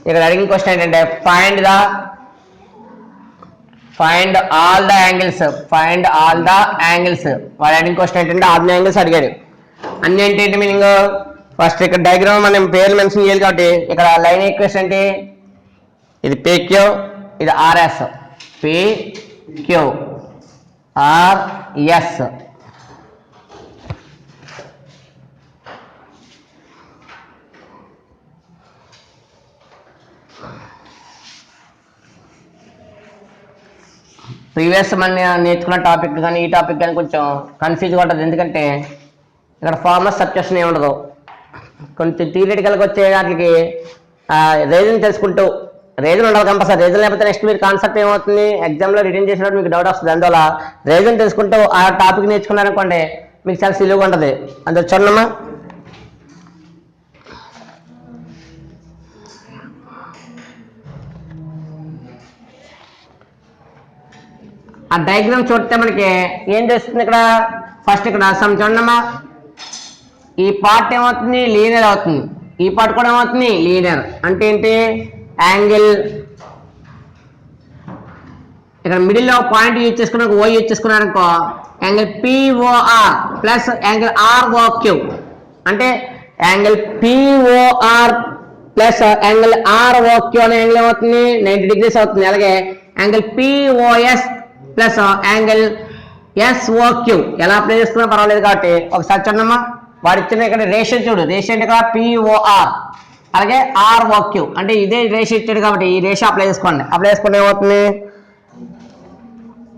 ఇక్కడ అడిగిన క్వశ్చన్ ఏంటంటే ఫైండ్ ఆల్ ద యాంగిల్స్. వాడు అడిగిన క్వశ్చన్ ఏంటంటే అన్ని యాంగిల్స్ అడిగాడు. అన్ని అంటే ఏంటి మీనింగ్, ఫస్ట్ ఇక్కడ డయాగ్రామ్ మనం పేర్లు మెన్షన్ చేయాలి కాబట్టి ఇక్కడ లైన్ ఈక్వేషన్ ఏంటి, ఇది PQ, ఇది RS, PQ RS. ప్రీవియస్ మన నేర్చుకున్న టాపిక్ కానీ ఈ టాపిక్ కానీ కొంచెం కన్ఫ్యూజ్గా ఉంటుంది. ఎందుకంటే ఇక్కడ ఫార్ములా సబ్స్టిట్యూషన్ ఏమి ఉండదు. కొంచెం థియరిటికల్గా వచ్చే వాటికి రీజన్ తెలుసుకుంటూ, రీజన్ ఉండాలి కంపల్సరీ. రీజన్ లేకపోతే నెక్స్ట్ మీరు కాన్సెప్ట్ ఏమవుతుంది ఎగ్జామ్లో రిటర్న్ చేసినప్పుడు మీకు డౌట్ వస్తుంది. అందువల్ల రీజన్ తెలుసుకుంటూ ఆ టాపిక్ నేర్చుకున్నారనుకోండి మీకు చాలా సులువుగా ఉంటుంది. అందులో చూడమ్మా. ఆ డయాగ్రామ్ చూస్తే మనకి ఏం చేస్తుంది ఇక్కడ ఫస్ట్ ఇక్కడ సమ్ చూడమ్మా, ఈ పార్ట్ ఏమవుతుంది లీనియర్ అవుతుంది, ఈ పార్ట్ కూడా ఏమవుతుంది లీనియర్. అంటే ఏంటి యాంగిల్ ఇక్కడ మిడిల్లో పాయింట్ యూజ్ చేసుకున్న ఓ యూజ్ చేసుకున్నారనుకో angle POR plus angle ROQ, అంటే angle POR plus angle ROQ అనే యాంగిల్ ఏమవుతుంది 90 degrees అవుతుంది. అలాగే angle POS plus angle SOQ ఎలా అప్లై చేసుకున్నా పర్వాలేదు. కాబట్టి ఒకసారి చూడమ్మా, వాడు ఇచ్చిన ఇక్కడ రేషియో చూడు, రేషియో అంటే ఇక్కడ పిఓఆర్ అలాగే ఆర్ఓక్యూ, అంటే ఇదే రేషియో ఇచ్చాడు కాబట్టి ఈ రేషియో అప్లై చేసుకోండి. అప్లై చేసుకుంటే ఏమవుతుంది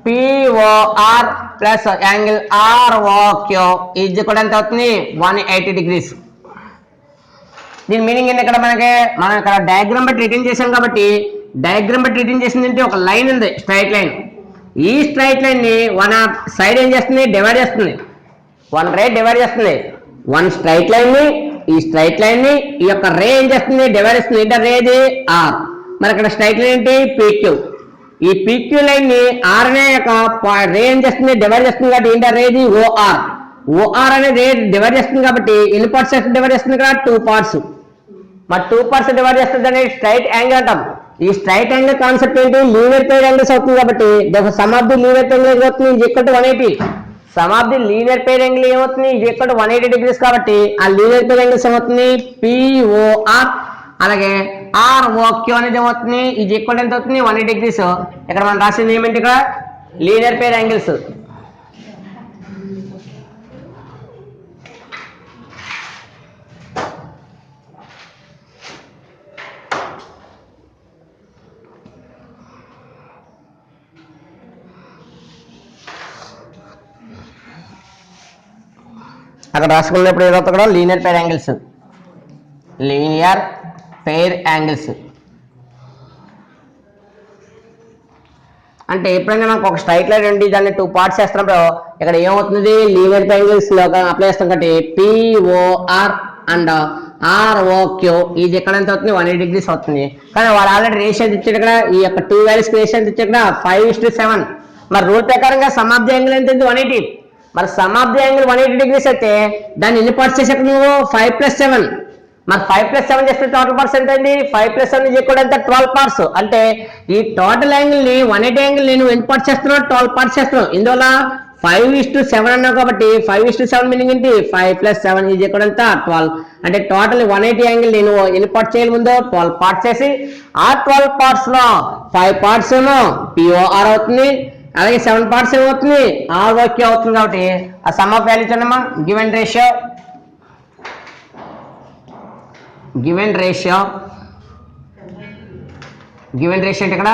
POR plus angle ROQ is కూడా ఎంత అవుతుంది 180 degrees. దీని మీనింగ్ ఏంటి ఇక్కడ మనం ఇక్కడ డయాగ్రామ్ బట్టి రిటర్న్ చేసాం కాబట్టి డయాగ్రామ్ బట్టి రిటర్న్ చేసింది అంటే ఒక లైన్ ఉంది స్ట్రైట్ లైన్. ఈ స్ట్రైట్ లైన్ ని వన్ సైడ్ ఏం చేస్తుంది డివైడ్ చేస్తుంది, వన్ రే డివైడ్ చేస్తుంది. వన్ స్ట్రైట్ లైన్ ని ఈ స్ట్రైట్ లైన్ ని ఈ యొక్క రే ఏం చేస్తుంది డివైడ్ చేస్తుంది. ఏంటో రేది ఆర్, మరి ఇక్కడ స్ట్రైట్ లైన్ ఏంటి పీక్యూ. ఈ పీక్యూ లైన్ ని ఆర్ అనే యొక్క రే ఏం చేస్తుంది డివైడ్ చేస్తుంది కాబట్టి ఏంటో రేది ఓఆర్. ఓఆర్ అనే రే డివైడ్ చేస్తుంది కాబట్టి ఎన్ని పార్ట్స్ డివైడ్ చేస్తుంది ఇక్కడ 2 parts. మరి 2 parts డివైడ్ చేస్తుంది అనేది స్ట్రైట్ యాంగిల్ అంటాం. ఈ స్ట్రైట్ యాంగిల్ కాన్సెప్ట్ ఏంటి లీనియర్ పెయిర్ యాంగిల్స్ అవుతుంది కాబట్టి some of the linear pair angle అవుతుంది ఇది equal to 180. Some of the linear pair angle ఏమవుతుంది ఇది ఈక్వల్ టు 180 degrees కాబట్టి ఆ లీనియర్ పెయిర్ యాంగిల్స్ ఏమవుతుంది పిఓఆర్ అలాగే ఆర్ఓక్యూ అనేది ఏమవుతుంది ఇది ఈక్వల్ ఎంత అవుతుంది 180 degrees. ఇక్కడ మనం రాసింది ఏమిటి ఇక్కడ లీనియర్ పెయిర్ యాంగిల్స్. అక్కడ రాసుకున్నప్పుడు ఏదవుతుంది కూడా linear pair angles, linear pair angles అంటే ఎప్పుడైనా మనకు ఒక స్ట్రైట్ లైన్ ఉండి దాన్ని 2 parts చేస్తున్నప్పుడు ఇక్కడ ఏమవుతుంది లీనియర్ పెయిర్ యాంగిల్స్ లో అప్లై చేస్తాం కాబట్టి పిఓఆర్ అండ్ ఆర్ఓక్యూ ఇది ఎక్కడ ఎంత అవుతుంది 180 degrees అవుతుంది. కానీ వాడు ఆల్రెడీ రేషియో ఇచ్చాడు ఇక్కడ ఈ యొక్క 2 values రేషియో ఇచ్చాడు ఇక్కడ 5:7. మరి రూల్ ప్రకారంగా సమ్ ఆఫ్ ది యాంగిల్ ఎంత 180. మరి sum of the angle 180 degrees అయితే దాన్ని ఎన్ని పార్ట్స్ చేసాక నువ్వు 5+7. మరి 5+7 చేస్తే టోటల్ పార్ట్స్ ఎంత అయింది 5+7 కూడా ఎంత 12 parts. అంటే ఈ టోటల్ యాంగిల్ ని 180 యాంగిల్ నేను ఎన్ని పార్ట్స్ చేస్తున్నావు 12 parts చేస్తున్నావు. ఇందువల్ల 5:7 అన్నావు కాబట్టి 5:7 మీనింగ్ ఏంటి 5+7 కూడా ఎంత 12. అంటే టోటల్ 180 యాంగిల్ నేను ఎన్ని పార్ట్స్ చేయాలి ముందు 12 parts చేసి ఆ 12 parts లో 5 parts ఏమో పిఓఆర్ అవుతుంది అలాగే 7 parts ఏమవుతుంది ఆర్ఓక్యూ అవుతుంది. కాబట్టి ఆ సమ్ ఆఫ్ వాల్యూస్ అన్నమా గివెన్ రేషియో అంటే ఇక్కడ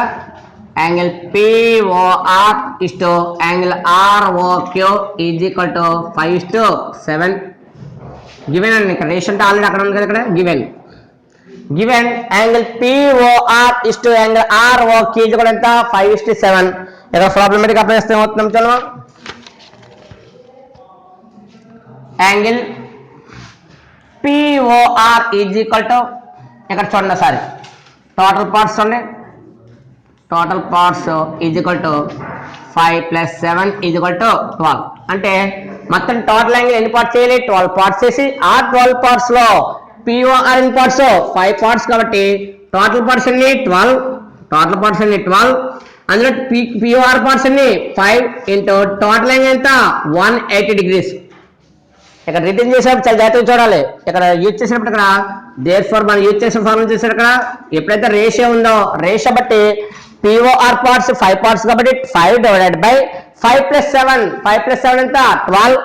angle POR is to angle ROQ is equal to 5:7. Given అండి ఇక్కడ రేషియో అంటే ఆల్రెడీ అక్కడ ఉంది కదా ఇక్కడ given angle POR is to angle ROQ is కూడా ఎంత 5:7. ఇక్కడ ప్రాబ్లమేటిక్ అప్లై చేస్తే ఏమవుతున్నాం చలో angle POR is equal to ఇక్కడ చూడండి సారీ టోటల్ పార్ట్స్ చూడండి total parts is equal to 5+7 is equal to 12. అంటే మొత్తం టోటల్ యాంగిల్ ఎన్ని పార్ట్స్ చేయాలి 12 parts చేసి ఆ 12 parts లో పిఓఆర్ ఎన్ని పార్ట్స్ 5 parts కాబట్టి టోటల్ పార్ట్స్ అన్ని 12 అందులో పిఓఆర్ పార్ట్స్ అన్ని 5 ఇంటూ టోటల్ యాంగిల్ ఎంత 180 degrees. ఇక్కడ రిటర్న్ చేసేటప్పుడు చాలా జాగ్రత్తగా చూడాలి. ఇక్కడ యూజ్ చేసినప్పుడు ఇక్కడ దేర్ ఫర్ మనం యూజ్ చేసిన ఫార్ములా చూసారు ఇక్కడ ఎప్పుడైతే రేషియో ఉందో రేషియో బట్టి పిఓఆర్ పార్ట్స్ 5 parts కాబట్టి 5/5+7 ఎంత 12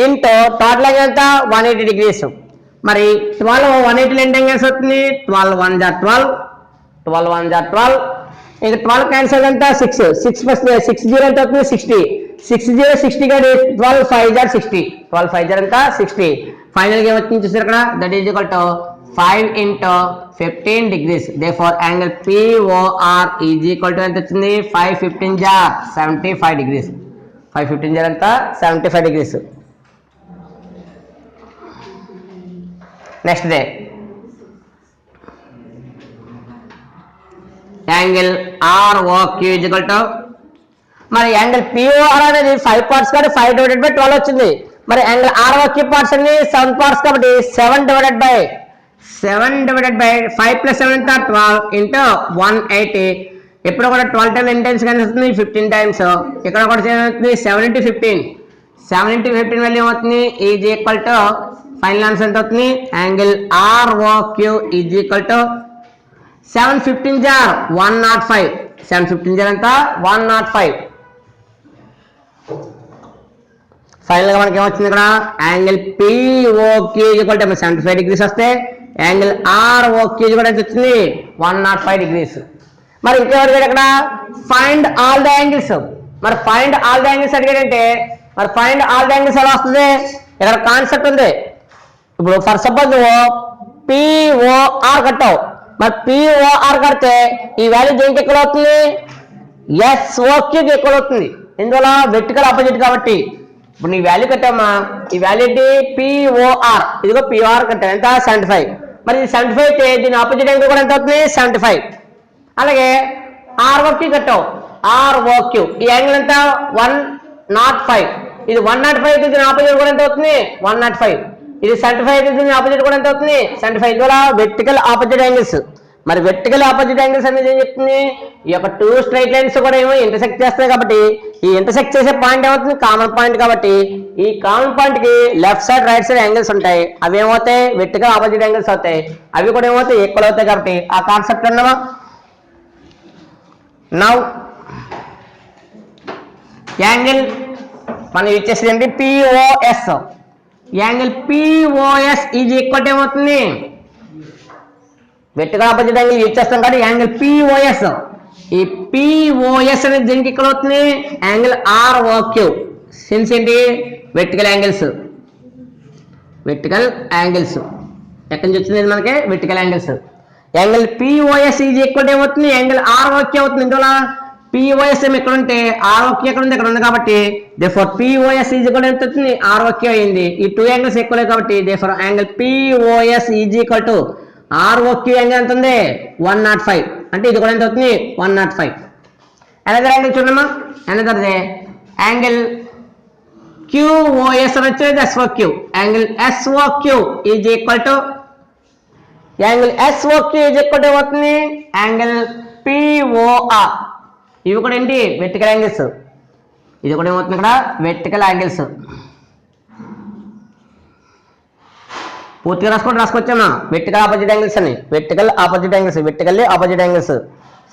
ఇంటూ టోటల్ యాంగిల్ ఎంత 180 degrees. మరి 12 180 ఎంత యాంగిల్స్ అవుతుంది 12 1 = 12 ఇంకా 12 క్యాన్సల్ ఎంత 6 0 ఎంత అవుతుంది 60 60 గా 12 5 = 60 12 5 ఎంత 60. ఫైనల్ గా ఏమవుతుంది చూసారు ఇక్కడ that is equal to 5 into 15 degrees. therefore angle POR is equal to ఎంత వచ్చింది 5 15 = 75 degrees. 5 15 ఎంత 75 degrees. Next day angle ROQ is equal to మరి యాంగిల్ పిఓఆర్ అనేది 5 పార్ట్స్ కాబట్టి 5 డివైడెడ్ బై 12 వచ్చింది. మరి యాంగిల్ ఆర్ఓక్యూ పార్ట్స్ అన్ని 7 పార్ట్స్ కాబట్టి 7 డివైడెడ్ బై 5 ప్లస్ 7 ఎంత 12 ఇంటూ 180. ఎప్పుడు కూడా 12 టైమ్స్ ఎన్ని టైమ్స్ కానీ వస్తుంది 15 టైమ్స్. ఇక్కడ కూడా అవుతుంది 7 into 15. 7 into 15 వాల్యూ అవుతుంది is equal to final answer ఎంత అవుతుంది angle ROQ is equal to 715 జార్ 105. 715 జార్ ఎంత 105. ఫైనల్ గా మనకి ఏమొచ్చింది ఇక్కడ angle POQ equal to 75 degrees వస్తే యాంగిల్ ఆర్ఓక్యూ కూడా ఎంత వచ్చింది 105 డిగ్రీస్. మరి ఇంకెవరు ఇక్కడ ఫైండ్ ఆల్ ద యాంగిల్స్. మరి ఫైండ్ ఆల్ ద యాంగిల్స్ అడిగాడంటే మరి ఫైండ్ ఆల్ ద యాంగిల్స్ ఎలా వస్తుంది ఇక్కడ కాన్సెప్ట్ ఉంది. ఇప్పుడు ఫర్ సపోజ్ నువ్వు పిఓఆర్ కట్టావు. మరి పిఓఆర్ కడితే ఈ వాల్యూ దేనికి ఎక్కువ అవుతుంది ఎస్ఓక్యూకి ఎక్కువ అవుతుంది. ఇందువల్ల వెర్టికల్ ఆపోజిట్ కాబట్టి ఇప్పుడు నీ వాల్యూ కట్టామా ఈ వాల్యూ ఏంటి పిఓఆర్. ఇదిగో పిఓఆర్ కట్టాను ఎంత 75. మరి ఇది 75 అయితే దీని ఆపోజిట్ యాంగిల్ కూడా ఎంత అవుతుంది 75. అలాగే ఆర్ఓక్యూ కట్టావు ఆర్ఓక్యూ ఈ యాంగిల్ ఎంత 105. ఇది 105 అయితే దీని ఆపోజిట్ కూడా ఎంత అవుతుంది 105. ఇది 75 అయితే దీని ఆపోజిట్ కూడా ఎంత అవుతుంది 75. ఇందువల్ల వెర్టికల్ ఆపోజిట్ యాంగిల్స్. మరి వెర్టికల్ ఆపోజిట్ యాంగిల్స్ అనేది ఏం చెప్తుంది ఈ యొక్క 2 స్ట్రైట్ లైన్స్ కూడా ఏమో ఇంటర్సెక్ట్ చేస్తాయి కాబట్టి ఈ ఇంటర్సెక్ట్ చేసే పాయింట్ ఏమవుతుంది కామన్ పాయింట్ కాబట్టి ఈ కామన్ పాయింట్ కి left side right side angles ఉంటాయి. అవి ఏమవుతాయి వెర్టికల్ ఆపోజిట్ యాంగిల్స్ అవుతాయి. అవి కూడా ఏమవుతాయి ఈక్వల్ అవుతాయి కాబట్టి ఆ కాన్సెప్ట్ అన్నావా. నౌ యాంగిల్ మనం యూజ్ చేసేది ఏంటి POS. Angle POS is equal ఏమవుతుంది వెర్టికల్ ఆపోజిట్ యాంగిల్ యూజ్ చేస్తాం కాబట్టి యాంగిల్ పిఓఎస్. ఈ పిఓఎస్ అనేది దీనికి ఇక్కడ అవుతుంది యాంగిల్ ఆర్ఓక్యూ. సిన్స్ ఏంటి వెర్టికల్ యాంగిల్స్. ఎక్కడి నుంచి వచ్చింది మనకి vertical angles. Angle POS is equal ఏమవుతుంది యాంగిల్ ఆర్ఓక్యూ అవుతుంది. ఇందువల్ల పిఓఎస్ ఏమి ఎక్కడ ఉంటే ఆర్ఓక్యూ ఎక్కడ ఉంది ఇక్కడ ఉంది కాబట్టి దేర్ఫోర్ పిఓఎస్ ఈజ్ ఈక్వల్ ఎంత అవుతుంది ఆర్ఓక్యూ అయింది. ఈ 2 యాంగిల్స్ ఎక్కువ కాబట్టి therefore angle POS is equal to ROQ angle ఎంత ఉంది 105. అంటే ఇది కూడా ఎంత అవుతుంది 105. అనదర్ యాంగిల్ చూడమ్మా అనదర్ యాంగిల్ క్యూఓఎస్ అని వచ్చేది SOQ. Angle SOQ is equal to ఏమవుతుంది యాంగిల్ పిఓఆర్. ఇవి కూడా ఏంటి వెర్టికల్ యాంగిల్స్. ఇది కూడా ఏమవుతుంది ఇక్కడ వెర్టికల్ యాంగిల్స్. పూర్తిగా రాసుకోవచ్చమ్మా వెర్టికల్ ఆపోజిట్ యాంగిల్స్ అని. వెర్టికల్లీ ఆపోజిట్ యాంగిల్స్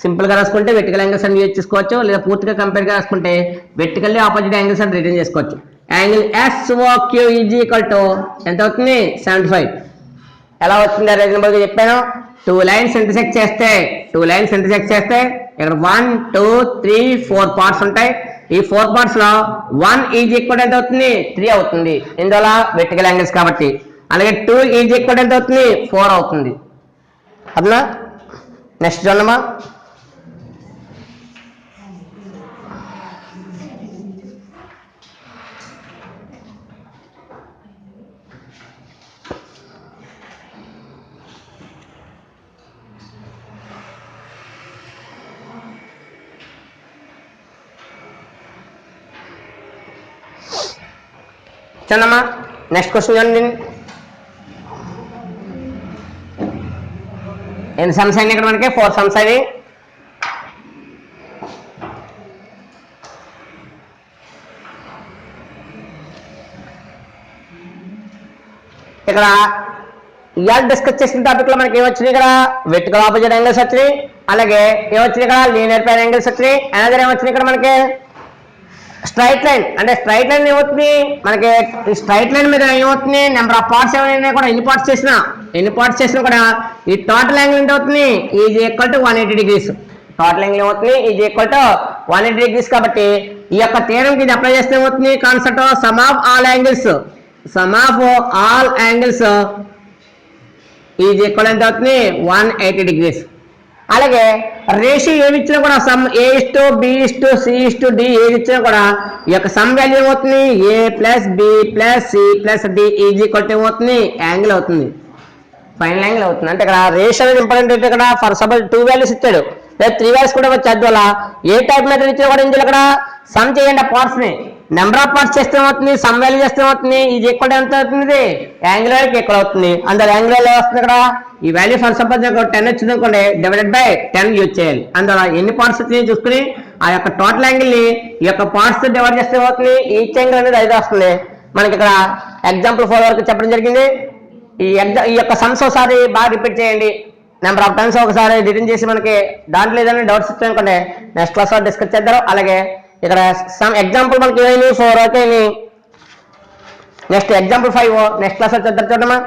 సింపుల్ గా రాసుకుంటే వెర్టికల్ యాంగిల్స్ అని యూజ్ చేసుకోవచ్చు. లేదా పూర్తిగా కంపేర్ గా రాసుకుంటే వెర్టికల్లీ ఆపోజిట్ యాంగిల్స్ అని రిటర్న్ చేసుకోవచ్చు. Angle SOQ is equal to ఎంత అవుతుంది 75. ఎలా వచ్చిందో రీజనబుల్ గా చెప్పాను. 2 లైన్స్ ఇంటర్సెక్ట్ చేస్తే ఇక్కడ 1 2 3 4 పార్ట్స్ ఉంటాయి. ఈ 4 పార్ట్స్ లో 1 ఈజ్ ఈక్వల్ ఎంత అవుతుంది 3 అవుతుంది. ఇందువల్ల వెర్టికల్ యాంగిల్స్ కాబట్టి. అలాగే 2 ఈజ్ ఈక్వల్ ఎంత అవుతుంది 4 అవుతుంది. అదనా నెక్స్ట్ చూడమ్మా. చూడమ్మా నెక్స్ట్ క్వశ్చన్ చూడండి. ఎన్ని సమ్స్ అయినాయి ఇక్కడ మనకి 4 సమ్స్ అయినాయి. ఇక్కడ ఇవాళ డిస్కస్ చేసిన టాపిక్ లో మనకి ఏమొచ్చినాయి ఇక్కడ వెర్టికల్ ఆపోజిట్ యాంగిల్స్ వచ్చినాయి. అలాగే ఏమొచ్చినాయి ఇక్కడ లీనియర్ ప్లేన్ యాంగిల్స్ వచ్చినాయి. అనదర్ ఏమొచ్చినాయి ఇక్కడ మనకి స్ట్రైట్ లైన్. అంటే స్ట్రైట్ లైన్ ఏమవుతుంది మనకి స్ట్రైట్ లైన్ మీద ఏమవుతుంది నెంబర్ ఆఫ్ పార్ట్స్ ఏమైనా కూడా ఎన్ని పార్ట్స్ చేసినా కూడా ఈ టోటల్ యాంగిల్ ఎంత అవుతుంది is equal to 180 degrees. Total angle ఏమవుతుంది ఈజ్ ఈక్వల్ టు 180 డిగ్రీస్ కాబట్టి ఈ యొక్క థియరంకి ఇది అప్లై చేస్తే ఏమవుతుంది concept some of all angles is equal ఎంత అవుతుంది 180 డిగ్రీస్. అలాగే రేషియో ఏమి ఇచ్చినా కూడా సమ్ A:B:C:D ఏది ఇచ్చినా కూడా ఈ యొక్క సమ్ వాల్యూ ఏమవుతుంది A+B+C+D ఈజ్ ఈక్వల్ టు ఏమవుతుంది యాంగిల్ అవుతుంది, ఫైనల్ యాంగిల్ అవుతుంది. అంటే ఇక్కడ రేషియో అనేది ఇంపార్టెంట్. అయితే ఇక్కడ ఫర్ సపోజ్ 2 వాల్యూస్ ఇచ్చాడు లేదా 3 వాల్యూస్ కూడా వచ్చి అందువల్ల ఏ టైప్ మెథడ్ ఇచ్చినా కూడా ఇందులో ఇక్కడ సమ్ చేయండి ఆ పార్ట్స్ ని. నెంబర్ ఆఫ్ పార్ట్స్ చేస్తే అవుతుంది, సమ్ వాల్యూ చేస్తే అవుతుంది, ఇది ఈక్వల్ ఎంత అవుతుంది, యాంగులర్ ఈక్వల్ అవుతుంది. అందులో యాంగులర్ వస్తుంది ఇక్కడ ఈ వాల్యూ ఫర్ సపోజ్ 10 వచ్చింది అనుకోండి, డివైడెడ్ బై 10 యూజ్ చేయాలి. అందులో ఎన్ని పార్ట్స్ వచ్చినాయి చూసుకుని ఆ యొక్క టోటల్ యాంగిల్ ని ఈ యొక్క పార్ట్స్ డివైడ్ చేస్తే అవుతుంది, ఈచ్ యాంగిల్ అనేది 5 వస్తుంది. మనకి ఇక్కడ ఎగ్జాంపుల్ 4 వరకు చెప్పడం జరిగింది. ఈ యొక్క సమ్స్ ఒకసారి బాగా రిపీట్ చేయండి, నెంబర్ ఆఫ్ టైమ్స్ ఒకసారి రిటర్న్ చేసి మనకి దాంట్లో ఏదైనా డౌట్స్ వచ్చాయనుకోండి నెక్స్ట్ క్లాస్ లో డిస్కస్ చేద్దాం. అలాగే ఇక్కడ సమ్ ఎగ్జాంపుల్ మనకి 4 okay. Next example 5 next class లో చూద్దాం చూడమ్మా.